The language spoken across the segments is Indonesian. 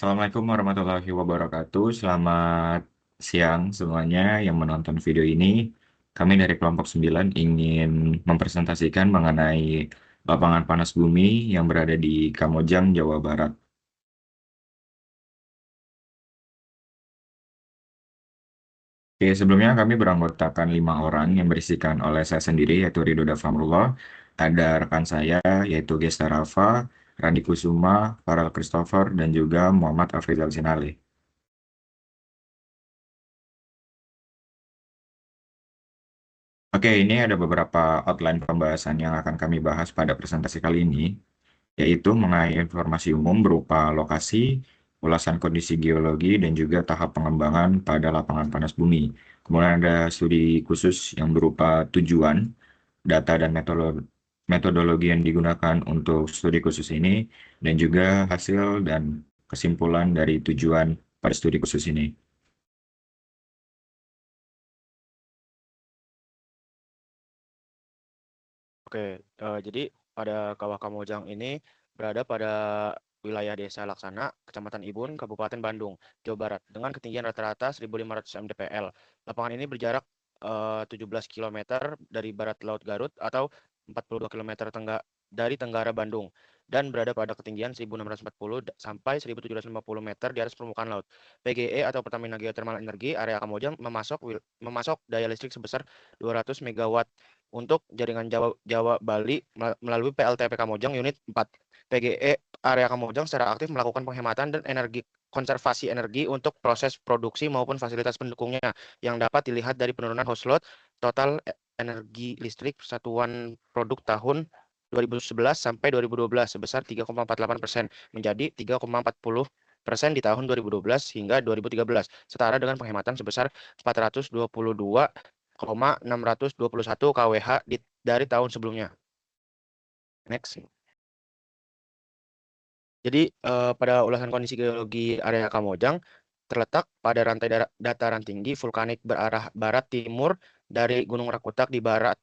Assalamualaikum warahmatullahi wabarakatuh. Selamat siang semuanya yang menonton video ini. Kami dari kelompok 9 ingin mempresentasikan mengenai lapangan panas bumi yang berada di Kamojang, Jawa Barat. Oke, sebelumnya kami beranggotakan 5 orang yang berisikan oleh saya sendiri, yaitu Ridho Dafamrullah. Ada rekan saya, yaitu Gesta Rafa, Randi Kusuma, Farel Christopher, dan juga Muhammad Afrizal Sinali. Oke, ini ada beberapa outline pembahasan yang akan kami bahas pada presentasi kali ini, yaitu mengenai informasi umum berupa lokasi, ulasan kondisi geologi, dan juga tahap pengembangan pada lapangan panas bumi. Kemudian ada studi khusus yang berupa tujuan, data, dan metodologi yang digunakan untuk studi khusus ini, dan juga hasil dan kesimpulan dari tujuan pada studi khusus ini. Oke, jadi pada Kawah Kamojang ini berada pada wilayah Desa Laksana, Kecamatan Ibun, Kabupaten Bandung, Jawa Barat, dengan ketinggian rata-rata 1.500 mdpl. Lapangan ini berjarak 17 km dari barat Laut Garut atau 42 km dari Tenggara Bandung, dan berada pada ketinggian 1.640 sampai 1.750 meter di atas permukaan laut. PGE atau Pertamina Geothermal Energy area Kamojang memasok daya listrik sebesar 200 MW untuk jaringan Jawa, Jawa Bali melalui PLTP Kamojang Unit 4. PGE area Kamojang secara aktif melakukan penghematan dan konservasi energi untuk proses produksi maupun fasilitas pendukungnya yang dapat dilihat dari penurunan host load total energi listrik satuan produk tahun 2011 sampai 2012 sebesar 3,48% menjadi 3,40% di tahun 2012 hingga 2013, setara dengan penghematan sebesar 422,621 kWh dari tahun sebelumnya. Next. Jadi pada ulasan kondisi geologi area Kamojang terletak pada rantai dataran tinggi vulkanik berarah barat timur dari Gunung Rakutak di barat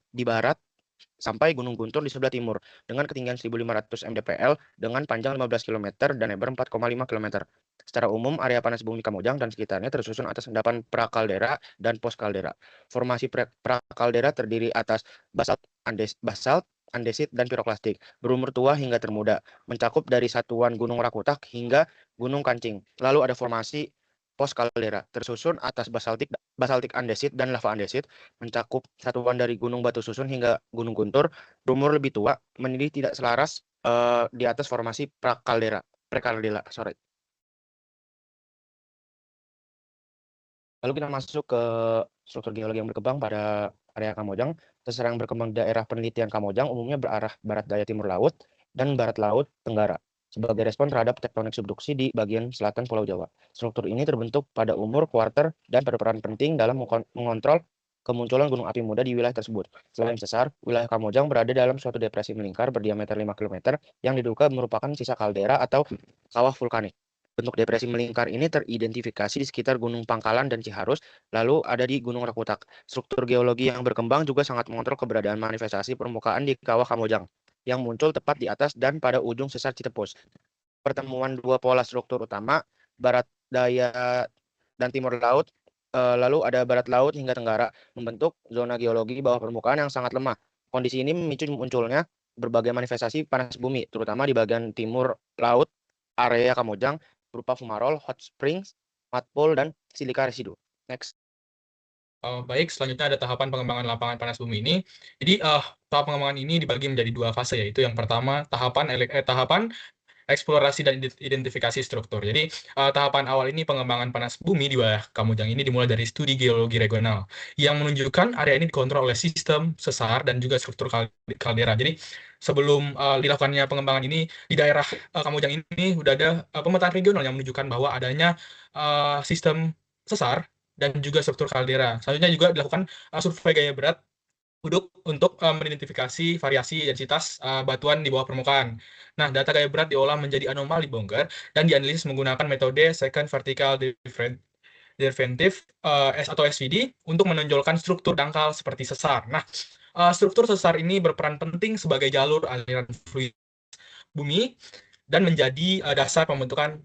sampai Gunung Guntur di sebelah timur dengan ketinggian 1.500 mdpl dengan panjang 15 km dan lebar 4,5 km. Secara umum, area panas bumi Kamojang dan sekitarnya tersusun atas endapan prakaldera dan postkaldera. Formasi prakaldera terdiri atas basalt, andesit, dan piroklastik, berumur tua hingga termuda, mencakup dari satuan Gunung Rakutak hingga Gunung Kancing. Lalu ada formasi postkaldera, tersusun atas basaltik andesit dan lava andesit, mencakup satuan dari Gunung Batu Susun hingga Gunung Guntur, berumur lebih tua, menjadi tidak selaras di atas formasi prekaldera, sorry. Lalu kita masuk ke struktur geologi yang berkembang pada area Kamojang. Sesar yang berkembang di daerah penelitian Kamojang umumnya berarah barat daya timur laut dan barat laut tenggara sebagai respon terhadap tektonik subduksi di bagian selatan Pulau Jawa. Struktur ini terbentuk pada umur kuarter dan berperan penting dalam mengontrol kemunculan gunung api muda di wilayah tersebut. Selain sesar, wilayah Kamojang berada dalam suatu depresi melingkar berdiameter 5 km yang diduga merupakan sisa kaldera atau kawah vulkanik. Bentuk depresi melingkar ini teridentifikasi di sekitar Gunung Pangkalan dan Ciharus, lalu ada di Gunung Rakutak. Struktur geologi yang berkembang juga sangat mengontrol keberadaan manifestasi permukaan di Kawah Kamojang, yang muncul tepat di atas dan pada ujung sesar Citepus. Pertemuan dua pola struktur utama, barat daya dan timur laut, lalu ada barat laut hingga tenggara, membentuk zona geologi bawah permukaan yang sangat lemah. Kondisi ini memicu munculnya berbagai manifestasi panas bumi, terutama di bagian timur laut area Kamojang, berupa fumarol, hot springs, mud pool, dan silika residu. Next. Baik, selanjutnya ada tahapan pengembangan lapangan panas bumi ini. Jadi, tahap pengembangan ini dibagi menjadi dua fase, yaitu yang pertama tahapan eksplorasi dan identifikasi struktur. Jadi, tahapan awal ini pengembangan panas bumi di wilayah Kamojang ini dimulai dari studi geologi regional yang menunjukkan area ini dikontrol oleh sistem sesar dan juga struktur kaldera. Jadi, sebelum dilakukannya pengembangan ini di daerah Kamojang ini sudah ada pemetaan regional yang menunjukkan bahwa adanya sistem sesar dan juga struktur kaldera. Selanjutnya juga dilakukan survei gaya berat untuk mengidentifikasi variasi densitas batuan di bawah permukaan. Nah, data gaya berat diolah menjadi anomali bongkar dan dianalisis menggunakan metode Second Vertical Derivative atau SVD untuk menonjolkan struktur dangkal seperti sesar. Nah, struktur sesar ini berperan penting sebagai jalur aliran fluid bumi dan menjadi dasar pembentukan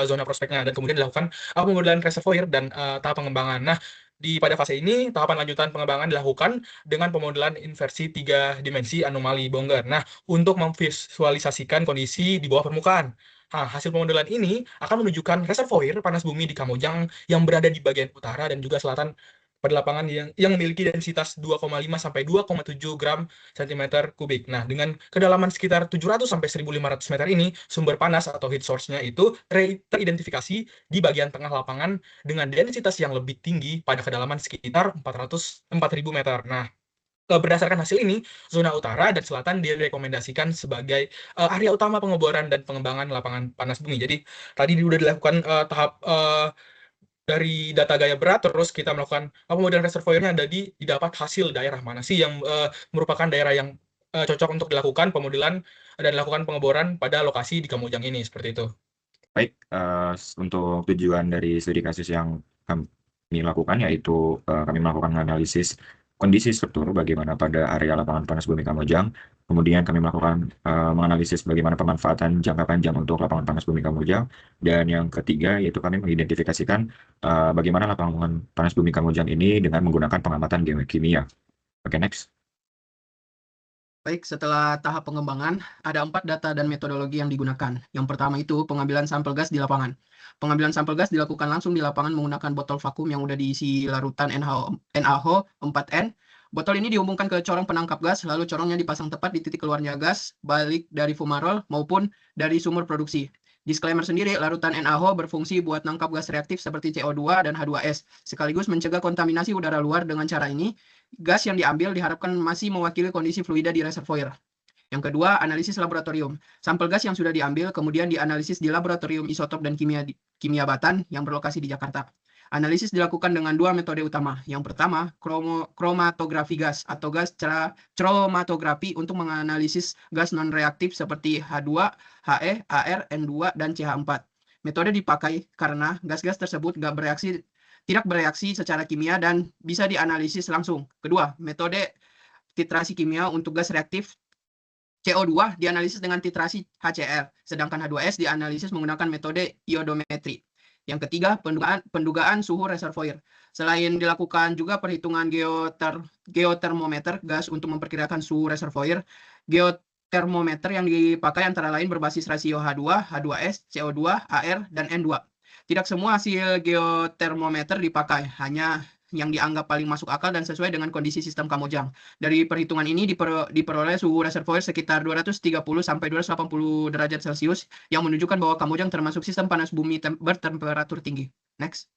zona prospeknya dan kemudian dilakukan pemodelan reservoir dan tahap pengembangan. Nah, pada fase ini tahapan lanjutan pengembangan dilakukan dengan pemodelan inversi 3 dimensi anomali Bongger. Nah, untuk memvisualisasikan kondisi di bawah permukaan. Nah, hasil pemodelan ini akan menunjukkan reservoir panas bumi di Kamojang yang berada di bagian utara dan juga selatan pada lapangan yang memiliki densitas 2,5 sampai 2,7 gram cm kubik. Nah, dengan kedalaman sekitar 700 sampai 1.500 meter ini, sumber panas atau heat source-nya itu teridentifikasi di bagian tengah lapangan dengan densitas yang lebih tinggi pada kedalaman sekitar 4.000 meter. Nah, berdasarkan hasil ini, zona utara dan selatan direkomendasikan sebagai area utama pengeboran dan pengembangan lapangan panas bumi. Jadi, tadi sudah dilakukan tahap dari data gaya berat, terus kita melakukan pemodelan reservoirnya, didapat hasil daerah mana sih yang merupakan daerah yang cocok untuk dilakukan pemodelan dan dilakukan pengeboran pada lokasi di Kamojang ini, seperti itu. Baik, untuk tujuan dari studi kasus yang kami lakukan, yaitu kami melakukan analisis kondisi struktur bagaimana pada area lapangan panas bumi Kamojang. Kemudian kami melakukan menganalisis bagaimana pemanfaatan jangka panjang untuk lapangan panas bumi Kamojang. Dan yang ketiga, yaitu kami mengidentifikasikan bagaimana lapangan panas bumi Kamojang ini dengan menggunakan pengamatan geokimia. Oke, next. Baik, setelah tahap pengembangan, ada 4 data dan metodologi yang digunakan. Yang pertama itu pengambilan sampel gas di lapangan. Pengambilan sampel gas dilakukan langsung di lapangan menggunakan botol vakum yang udah diisi larutan NaOH 4N. Botol ini dihubungkan ke corong penangkap gas, lalu corongnya dipasang tepat di titik keluarnya gas, baik dari fumarol maupun dari sumur produksi. Disclaimer sendiri, larutan NaOH berfungsi buat nangkap gas reaktif seperti CO2 dan H2S, sekaligus mencegah kontaminasi udara luar. Dengan cara ini, gas yang diambil diharapkan masih mewakili kondisi fluida di reservoir. Yang kedua, analisis laboratorium. Sampel gas yang sudah diambil kemudian dianalisis di laboratorium isotop dan kimia Batan yang berlokasi di Jakarta. Analisis dilakukan dengan 2 metode utama. Yang pertama, kromatografi gas atau gas chromatografi untuk menganalisis gas non-reaktif seperti H2, He, Ar, N2, dan CH4. Metode dipakai karena gas-gas tersebut tidak bereaksi secara kimia dan bisa dianalisis langsung. Kedua, metode titrasi kimia untuk gas reaktif CO2 dianalisis dengan titrasi HCl, sedangkan H2S dianalisis menggunakan metode iodometri. Yang ketiga, pendugaan suhu reservoir. Selain dilakukan juga perhitungan geotermometer gas untuk memperkirakan suhu reservoir, geotermometer yang dipakai antara lain berbasis rasio H2, H2S, CO2, Ar, dan N2. Tidak semua hasil geotermometer dipakai, hanya yang dianggap paling masuk akal dan sesuai dengan kondisi sistem Kamojang. Dari perhitungan ini diperoleh suhu reservoir sekitar 230 sampai 280 derajat Celcius yang menunjukkan bahwa Kamojang termasuk sistem panas bumi bertemperatur tinggi. Next.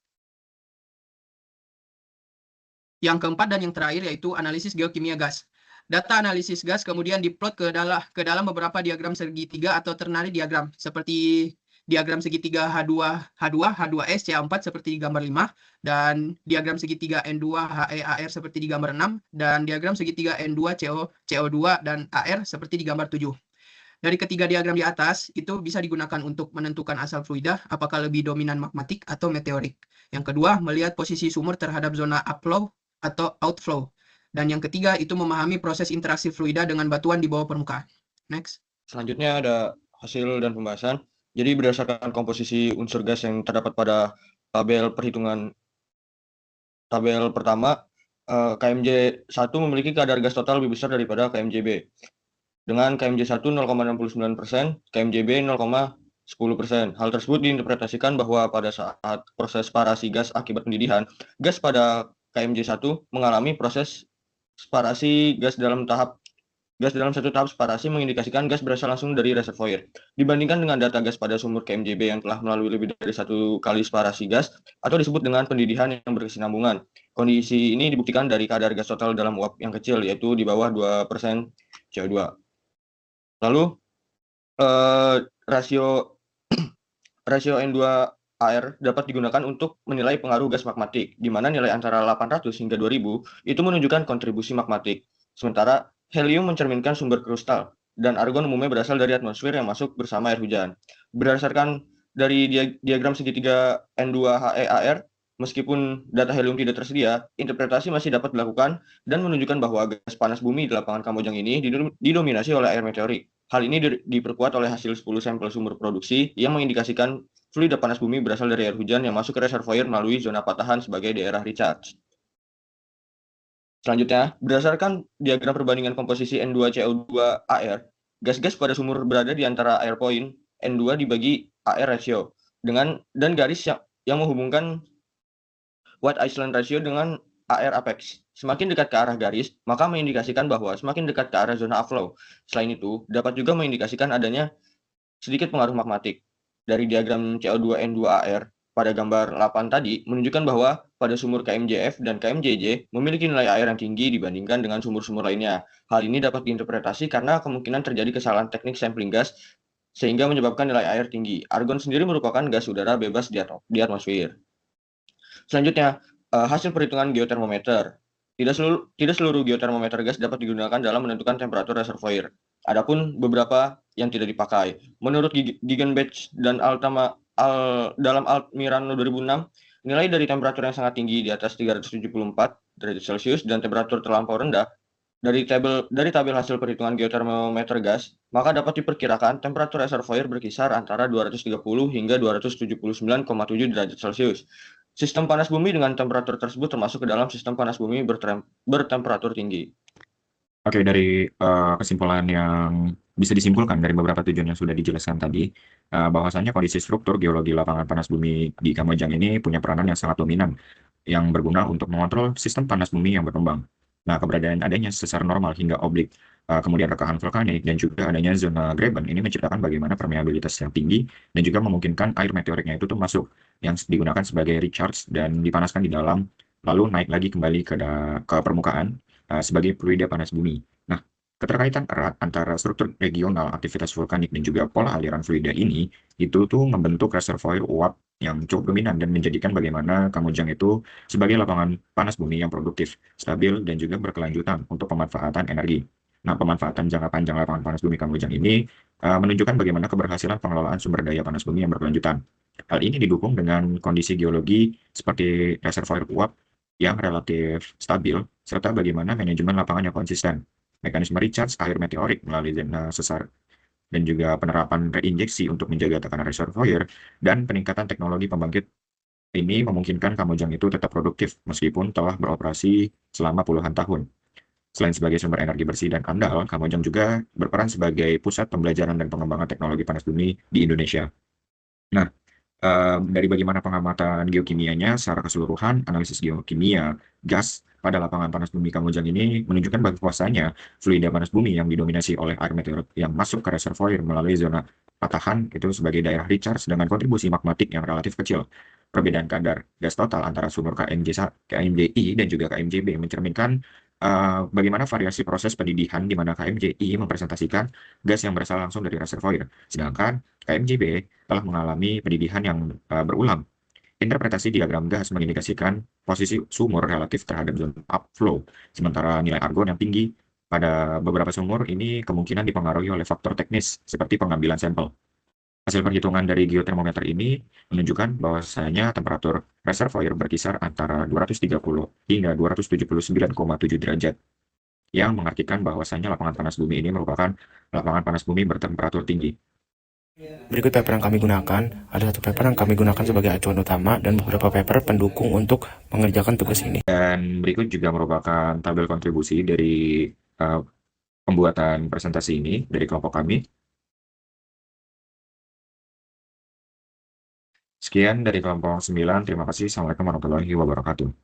Yang keempat dan yang terakhir yaitu analisis geokimia gas. Data analisis gas kemudian diplot ke dalam beberapa diagram segitiga atau ternary diagram seperti diagram segitiga H2S, CH4 seperti di gambar 5, dan diagram segitiga N2, He, Ar seperti di gambar 6, dan diagram segitiga N2, CO2, dan Ar seperti di gambar 7. Dari ketiga diagram di atas, itu bisa digunakan untuk menentukan asal fluida, apakah lebih dominan magmatik atau meteorik. Yang kedua, melihat posisi sumur terhadap zona upflow atau outflow. Dan yang ketiga, itu memahami proses interaksi fluida dengan batuan di bawah permukaan. Next. Selanjutnya ada hasil dan pembahasan. Jadi berdasarkan komposisi unsur gas yang terdapat pada tabel pertama, KMJ 1 memiliki kadar gas total lebih besar daripada KMJB. Dengan KMJ 1 0,69%, KMJB 0,10%. Hal tersebut diinterpretasikan bahwa pada saat proses separasi gas akibat pendidihan, gas pada KMJ 1 mengalami proses separasi gas dalam satu tahap separasi mengindikasikan gas berasal langsung dari reservoir. Dibandingkan dengan data gas pada sumur KMJB yang telah melalui lebih dari 1 kali separasi gas atau disebut dengan pendidihan yang berkesinambungan. Kondisi ini dibuktikan dari kadar gas total dalam uap yang kecil, yaitu di bawah 2% CO2. Lalu rasio N2Ar dapat digunakan untuk menilai pengaruh gas magmatik, di mana nilai antara 800 hingga 2000 itu menunjukkan kontribusi magmatik. Sementara helium mencerminkan sumber kristal, dan argon umumnya berasal dari atmosfer yang masuk bersama air hujan. Berdasarkan dari diagram segitiga N2HEAR, meskipun data helium tidak tersedia, interpretasi masih dapat dilakukan dan menunjukkan bahwa gas panas bumi di lapangan Kamojang ini didominasi oleh air meteorik. Hal ini diperkuat oleh hasil 10 sampel sumber produksi yang mengindikasikan fluida panas bumi berasal dari air hujan yang masuk ke reservoir melalui zona patahan sebagai daerah recharge. Selanjutnya, berdasarkan diagram perbandingan komposisi N2CO2 AR, gas-gas pada sumur berada di antara air point N2 dibagi AR ratio dan garis yang menghubungkan White Island ratio dengan AR apex. Semakin dekat ke arah garis, maka mengindikasikan bahwa semakin dekat ke arah zona upflow. Selain itu, dapat juga mengindikasikan adanya sedikit pengaruh magmatik. Dari diagram CO2N2AR pada gambar 8 tadi menunjukkan bahwa pada sumur KMJF dan KMJJ memiliki nilai air yang tinggi dibandingkan dengan sumur-sumur lainnya. Hal ini dapat diinterpretasi karena kemungkinan terjadi kesalahan teknik sampling gas sehingga menyebabkan nilai air tinggi. Argon sendiri merupakan gas udara bebas di atmosfer. Selanjutnya, hasil perhitungan geotermometer. Tidak seluruh geotermometer gas dapat digunakan dalam menentukan temperatur reservoir. Adapun beberapa yang tidak dipakai. Menurut Gigenbach dan dalam Almirano 2006, nilai dari temperatur yang sangat tinggi di atas 374 derajat Celcius dan temperatur terlampau rendah dari tabel hasil perhitungan geotermometer gas, maka dapat diperkirakan temperatur reservoir berkisar antara 230 hingga 279,7 derajat Celcius. Sistem panas bumi dengan temperatur tersebut termasuk ke dalam sistem panas bumi bertemperatur tinggi. Oke, dari kesimpulan yang bisa disimpulkan dari beberapa tujuan yang sudah dijelaskan tadi, bahwasanya kondisi struktur geologi lapangan panas bumi di Kamojang ini punya peranan yang sangat dominan, yang berguna untuk mengontrol sistem panas bumi yang berkembang. Nah, keberadaan adanya sesar normal hingga oblik, kemudian rekahan vulkanik, dan juga adanya zona graben ini menciptakan bagaimana permeabilitas yang tinggi, dan juga memungkinkan air meteoriknya itu tuh masuk, yang digunakan sebagai recharge dan dipanaskan di dalam, lalu naik lagi kembali ke permukaan, sebagai fluida panas bumi. Nah, keterkaitan erat antara struktur regional aktivitas vulkanik dan juga pola aliran fluida ini itu tuh membentuk reservoir uap yang cukup dominan dan menjadikan bagaimana Kamojang itu sebagai lapangan panas bumi yang produktif, stabil, dan juga berkelanjutan untuk pemanfaatan energi. Nah, pemanfaatan jangka panjang lapangan panas bumi Kamojang ini menunjukkan bagaimana keberhasilan pengelolaan sumber daya panas bumi yang berkelanjutan. Hal ini didukung dengan kondisi geologi seperti reservoir uap yang relatif stabil, serta bagaimana manajemen lapangan yang konsisten, mekanisme recharge air meteorik melalui zona sesar, dan juga penerapan reinjeksi untuk menjaga tekanan reservoir, dan peningkatan teknologi pembangkit ini memungkinkan Kamojang itu tetap produktif meskipun telah beroperasi selama puluhan tahun. Selain sebagai sumber energi bersih dan andal, Kamojang juga berperan sebagai pusat pembelajaran dan pengembangan teknologi panas bumi di Indonesia. Nah, dari bagaimana pengamatan geokimianya secara keseluruhan, analisis geokimia gas pada lapangan panas bumi Kamojang ini menunjukkan bahwasanya fluida panas bumi yang didominasi oleh air meteorit yang masuk ke reservoir melalui zona patahan itu sebagai daerah recharge dengan kontribusi magmatik yang relatif kecil. Perbedaan kadar gas total antara sumur KMJI dan juga KMJB mencerminkan bagaimana variasi proses pendidikan di mana KMJI mempresentasikan gas yang berasal langsung dari reservoir, sedangkan KMJB telah mengalami pendidikan yang berulang. Interpretasi diagram gas mengindikasikan posisi sumur relatif terhadap zona upflow, sementara nilai argon yang tinggi pada beberapa sumur ini kemungkinan dipengaruhi oleh faktor teknis seperti pengambilan sampel. Hasil perhitungan dari geotermometer ini menunjukkan bahwasanya temperatur reservoir berkisar antara 230 hingga 279,7 derajat, yang mengartikan bahwasanya lapangan panas bumi ini merupakan lapangan panas bumi bertemperatur tinggi. Berikut paper yang kami gunakan. Ada satu paper yang kami gunakan sebagai acuan utama dan beberapa paper pendukung untuk mengerjakan tugas ini. Dan berikut juga merupakan tabel kontribusi dari pembuatan presentasi ini dari kelompok kami. Sekian dari kelompok 9. Terima kasih. Assalamualaikum warahmatullahi wabarakatuh.